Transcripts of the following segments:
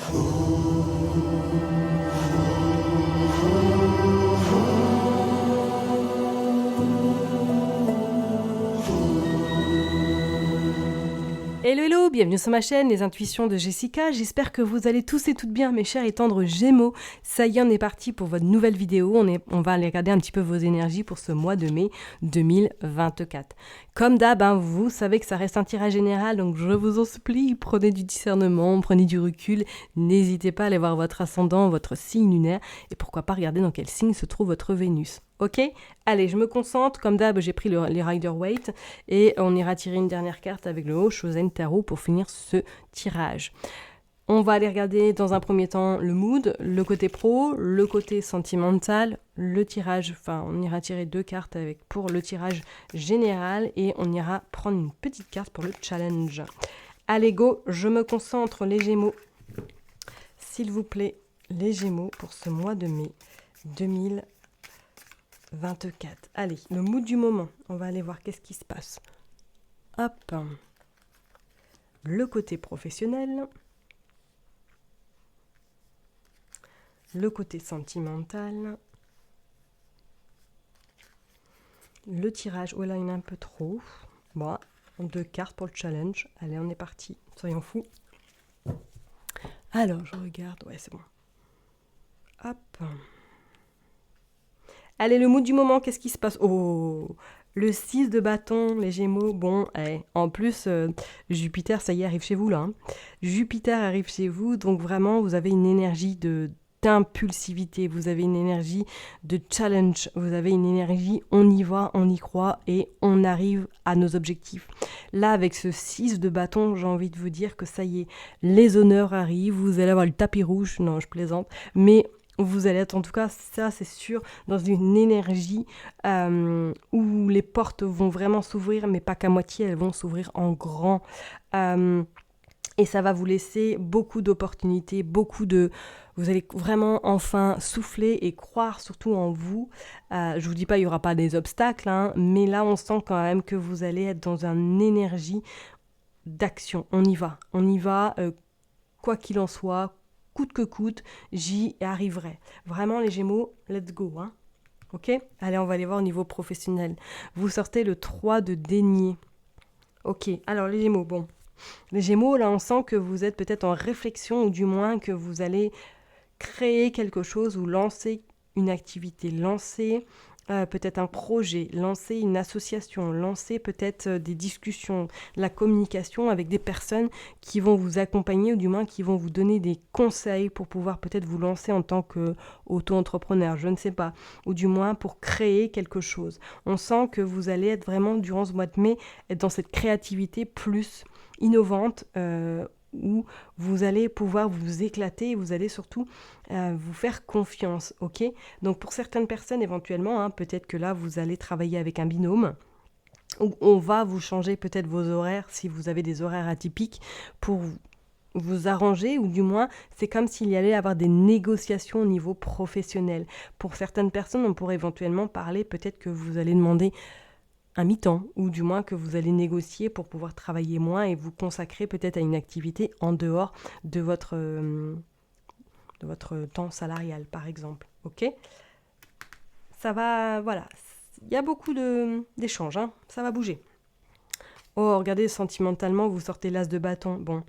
Hello hello, bienvenue sur ma chaîne Les Intuitions de Jessica, j'espère que vous allez tous et toutes bien mes chers et tendres Gémeaux. Ça y est, on est parti pour votre nouvelle vidéo, on va aller regarder un petit peu vos énergies pour ce mois de mai 2024. Comme d'hab, vous savez que ça reste un tirage général, donc je vous en supplie, prenez du discernement, prenez du recul, n'hésitez pas à aller voir votre ascendant, votre signe lunaire, et pourquoi pas regarder dans quel signe se trouve votre Vénus. Ok, allez, je me concentre. Comme d'hab, j'ai pris les Rider-Waite et on ira tirer une dernière carte avec le Oshozen Tarot pour finir ce tirage. On va aller regarder dans un premier temps le mood, le côté pro, le côté sentimental, le tirage. Enfin, on ira tirer 2 cartes pour le tirage général et on ira prendre une petite carte pour le challenge. Allez, go, je me concentre, les Gémeaux. S'il vous plaît, les Gémeaux pour ce mois de mai 2024. Allez, le mood du moment. On va aller voir qu'est-ce qui se passe. Hop. Le côté professionnel. Le côté sentimental. Le tirage. Oh là, il y en a un peu trop. Bon, 2 cartes pour le challenge. Allez, on est parti. Soyons fous. Alors, je regarde. Ouais, c'est bon. Hop. Allez, le mood du moment, qu'est-ce qui se passe? Oh, le 6 de bâton, les Gémeaux. Bon, en plus, Jupiter, ça y est, arrive chez vous, là. Jupiter arrive chez vous, donc vraiment, vous avez une énergie d'impulsivité, vous avez une énergie de challenge, vous avez une énergie, on y va, on y croit et on arrive à nos objectifs. Là, avec ce 6 de bâton, j'ai envie de vous dire que ça y est, les honneurs arrivent, vous allez avoir le tapis rouge, non, je plaisante, mais vous allez être, en tout cas, ça c'est sûr, dans une énergie où les portes vont vraiment s'ouvrir, mais pas qu'à moitié, elles vont s'ouvrir en grand. Et ça va vous laisser beaucoup d'opportunités, vous allez vraiment enfin souffler et croire surtout en vous. Je vous dis pas, il n'y aura pas des obstacles, mais là, on sent quand même que vous allez être dans une énergie d'action. On y va, quoi qu'il en soit, coûte que coûte, j'y arriverai. Vraiment, les Gémeaux, let's go. Ok ? Allez, on va aller voir au niveau professionnel. Vous sortez le 3 de denier. Ok, alors les Gémeaux, bon. Les Gémeaux, là, on sent que vous êtes peut-être en réflexion, ou du moins que vous allez créer quelque chose ou lancer une activité, lancer peut-être un projet, lancer une association, lancer peut-être des discussions, la communication avec des personnes qui vont vous accompagner ou du moins qui vont vous donner des conseils pour pouvoir peut-être vous lancer en tant qu'auto-entrepreneur, je ne sais pas, ou du moins pour créer quelque chose. On sent que vous allez être vraiment durant ce mois de mai, être dans cette créativité plus innovante, où vous allez pouvoir vous éclater et vous allez surtout vous faire confiance, ok ? Donc pour certaines personnes éventuellement, peut-être que là vous allez travailler avec un binôme, ou on va vous changer peut-être vos horaires si vous avez des horaires atypiques pour vous arranger, ou du moins c'est comme s'il y allait avoir des négociations au niveau professionnel. Pour certaines personnes, on pourrait éventuellement parler, peut-être que vous allez demander un mi-temps, ou du moins que vous allez négocier pour pouvoir travailler moins et vous consacrer peut-être à une activité en dehors de votre temps salarial, par exemple. Ok ? Ça va, voilà. Il y a beaucoup d'échanges, ça va bouger. Oh, regardez, sentimentalement, vous sortez l'as de bâton. Bon,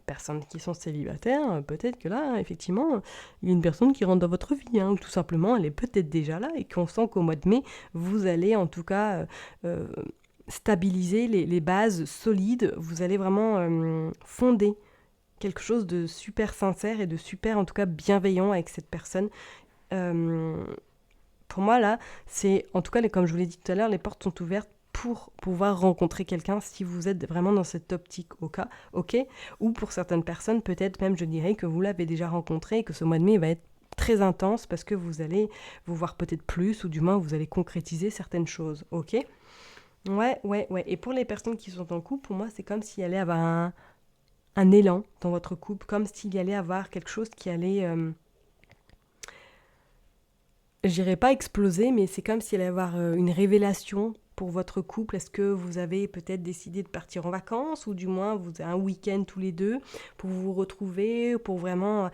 personnes qui sont célibataires, peut-être que là, effectivement, il y a une personne qui rentre dans votre vie, ou tout simplement, elle est peut-être déjà là, et qu'on sent qu'au mois de mai, vous allez en tout cas stabiliser les bases solides, vous allez vraiment fonder quelque chose de super sincère et de super, en tout cas, bienveillant avec cette personne. Pour moi, là, c'est, en tout cas, comme je vous l'ai dit tout à l'heure, les portes sont ouvertes pour pouvoir rencontrer quelqu'un si vous êtes vraiment dans cette optique, ok ? Ou pour certaines personnes, peut-être même, je dirais, que vous l'avez déjà rencontré et que ce mois de mai va être très intense parce que vous allez vous voir peut-être plus, ou du moins, vous allez concrétiser certaines choses, ok ? Ouais. Et pour les personnes qui sont en couple, pour moi, c'est comme s'il allait avoir un élan dans votre couple, comme s'il y allait avoir quelque chose qui allait... je dirais pas exploser, mais c'est comme s'il allait avoir une révélation pour votre couple? Est-ce que vous avez peut-être décidé de partir en vacances ou du moins vous avez un week-end tous les deux pour vous retrouver, pour vraiment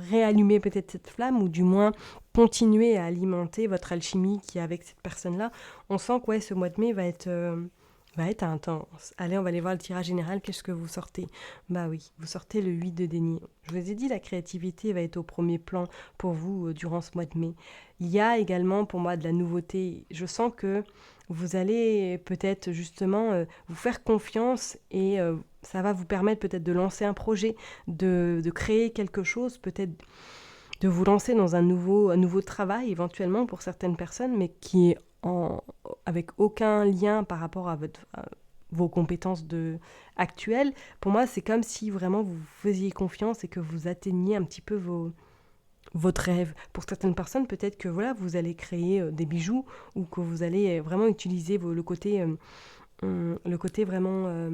réallumer peut-être cette flamme ou du moins continuer à alimenter votre alchimie qui est avec cette personne-là? On sent que ouais, ce mois de mai va être intense. Allez, on va aller voir le tirage général. Qu'est-ce que vous sortez? Bah oui, vous sortez le 8 de denier. Je vous ai dit, la créativité va être au premier plan pour vous durant ce mois de mai. Il y a également pour moi de la nouveauté. Je sens que vous allez peut-être justement vous faire confiance et ça va vous permettre peut-être de lancer un projet, de créer quelque chose, peut-être de vous lancer dans un nouveau travail éventuellement pour certaines personnes, mais qui est avec aucun lien par rapport à vos compétences actuelles. Pour moi, c'est comme si vraiment vous faisiez confiance et que vous atteigniez un petit peu votre rêve. Pour certaines personnes, peut-être que voilà, vous allez créer des bijoux ou que vous allez vraiment utiliser le côté vraiment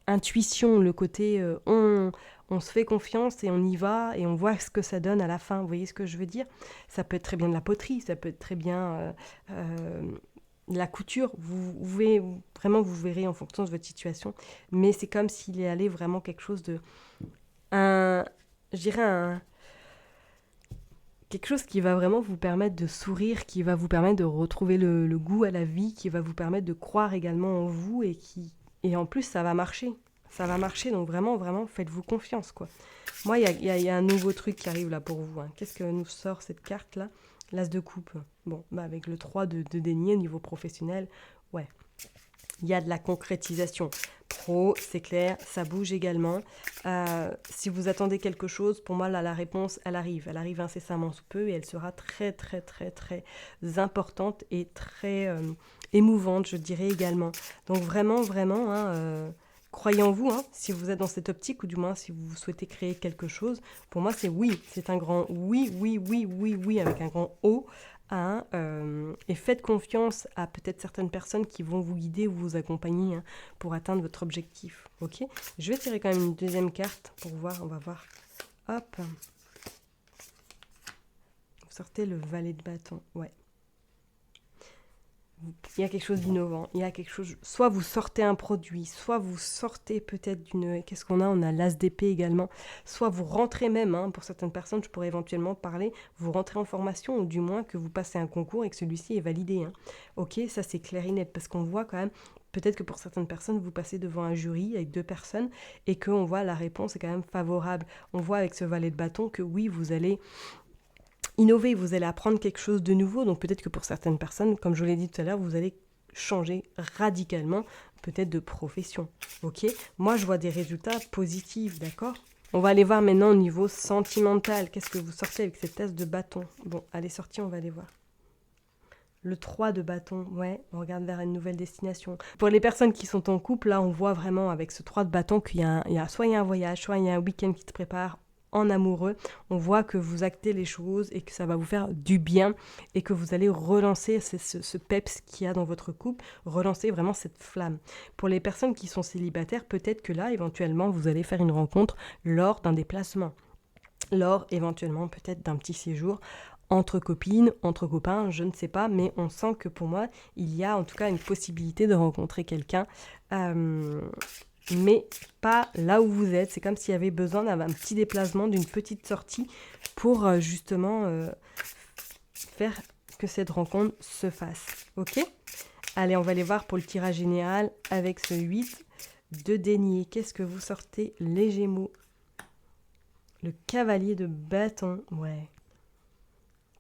intuition, le côté on se fait confiance et on y va et on voit ce que ça donne à la fin. Vous voyez ce que je veux dire? Ça peut être très bien de la poterie, ça peut être très bien de la couture. Vraiment, vous verrez en fonction de votre situation. Mais c'est comme s'il y allait vraiment quelque chose de... je dirais quelque chose qui va vraiment vous permettre de sourire, qui va vous permettre de retrouver le goût à la vie, qui va vous permettre de croire également en vous et en plus, ça va marcher. Ça va marcher, donc vraiment, vraiment, faites-vous confiance, quoi. Moi, il y a un nouveau truc qui arrive là pour vous. Hein. Qu'est-ce que nous sort cette carte-là? L'As de coupe. Bon, bah avec le 3 de denier au niveau professionnel, ouais. Il y a de la concrétisation. Pro, c'est clair, ça bouge également. Si vous attendez quelque chose, pour moi, là, la réponse, elle arrive. Elle arrive incessamment sous peu et elle sera très, très, très, très importante et très émouvante, je dirais également. Donc vraiment, vraiment, hein, croyez en vous, hein, si vous êtes dans cette optique ou du moins si vous souhaitez créer quelque chose. Pour moi, c'est oui. C'est un grand oui, oui, oui, oui, oui, avec un grand O. Hein, et faites confiance à peut-être certaines personnes qui vont vous guider ou vous accompagner hein, pour atteindre votre objectif. Ok, je vais tirer quand même une deuxième carte pour voir, on va voir. Hop. Vous sortez le valet de bâton, ouais. Il y a quelque chose d'innovant, il y a quelque chose, soit vous sortez un produit, soit vous sortez peut-être d'une, qu'est-ce qu'on a? On a l'as d'épée également, soit vous rentrez même, hein, pour certaines personnes, je pourrais éventuellement parler, vous rentrez en formation, ou du moins que vous passez un concours et que celui-ci est validé. Hein. Ok, ça c'est clair et net, parce qu'on voit quand même, peut-être que pour certaines personnes, vous passez devant un jury avec 2 personnes, et qu'on voit la réponse est quand même favorable. On voit avec ce valet de bâton que oui, vous allez innover, vous allez apprendre quelque chose de nouveau, donc peut-être que pour certaines personnes, comme je l'ai dit tout à l'heure, vous allez changer radicalement, peut-être de profession, ok? Moi, je vois des résultats positifs, d'accord? On va aller voir maintenant au niveau sentimental, qu'est-ce que vous sortez avec cette as de bâton? Bon, allez, sortir, on va aller voir. Le 3 de bâton, ouais, on regarde vers une nouvelle destination. Pour les personnes qui sont en couple, là, on voit vraiment avec ce 3 de bâton qu'il y a soit il y a un voyage, soit il y a un week-end qui se prépare, en amoureux, on voit que vous actez les choses et que ça va vous faire du bien et que vous allez relancer ce peps qu'il y a dans votre couple, relancer vraiment cette flamme. Pour les personnes qui sont célibataires, peut-être que là, éventuellement, vous allez faire une rencontre lors d'un déplacement, lors éventuellement peut-être d'un petit séjour entre copines, entre copains, je ne sais pas, mais on sent que pour moi, il y a en tout cas une possibilité de rencontrer quelqu'un mais pas là où vous êtes. C'est comme s'il y avait besoin d'un petit déplacement, d'une petite sortie pour justement faire que cette rencontre se fasse. Ok ? Allez, on va aller voir pour le tirage général avec ce 8 de denier. Qu'est-ce que vous sortez, les Gémeaux? Le cavalier de bâton, ouais.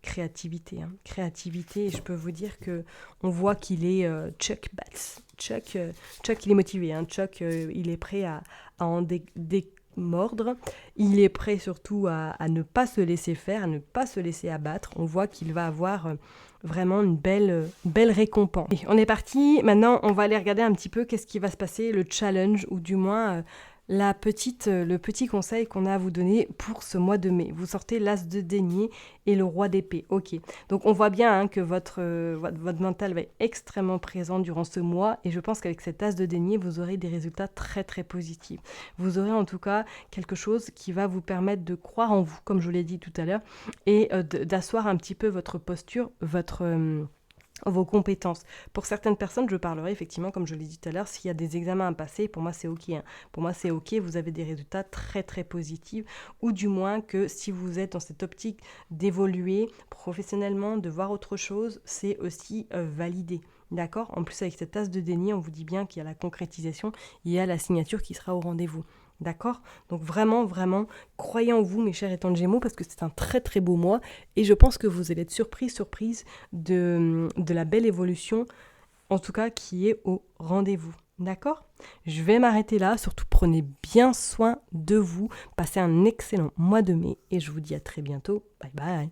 Créativité, hein. Créativité, et je peux vous dire que on voit qu'il est Chuck Bass. Chuck, il est motivé, hein. Chuck, il est prêt à en démordre. Il est prêt surtout à ne pas se laisser faire, à ne pas se laisser abattre. On voit qu'il va avoir vraiment une belle récompense. Et on est parti. Maintenant, on va aller regarder un petit peu qu'est-ce qui va se passer, le challenge, ou du moins le petit conseil qu'on a à vous donner pour ce mois de mai. Vous sortez l'as de denier et le roi d'épée. Ok, donc on voit bien hein, que votre mental va être extrêmement présent durant ce mois et je pense qu'avec cet as de denier, vous aurez des résultats très très positifs. Vous aurez en tout cas quelque chose qui va vous permettre de croire en vous, comme je l'ai dit tout à l'heure, et d'asseoir un petit peu votre posture, votre vos compétences. Pour certaines personnes, je parlerai effectivement, comme je l'ai dit tout à l'heure, s'il y a des examens à passer, pour moi c'est ok. Pour moi c'est ok, vous avez des résultats très très positifs, ou du moins que si vous êtes dans cette optique d'évoluer professionnellement, de voir autre chose, c'est aussi validé. D'accord. En plus, avec cette tasse de déni, on vous dit bien qu'il y a la concrétisation, il y a la signature qui sera au rendez-vous. D'accord. Donc vraiment, vraiment, croyez en vous, mes chers étangs de Gémeaux, parce que c'est un très très beau mois, et je pense que vous allez être surprise de la belle évolution, en tout cas qui est au rendez-vous. D'accord. Je vais m'arrêter là, surtout prenez bien soin de vous, passez un excellent mois de mai, et je vous dis à très bientôt. Bye bye.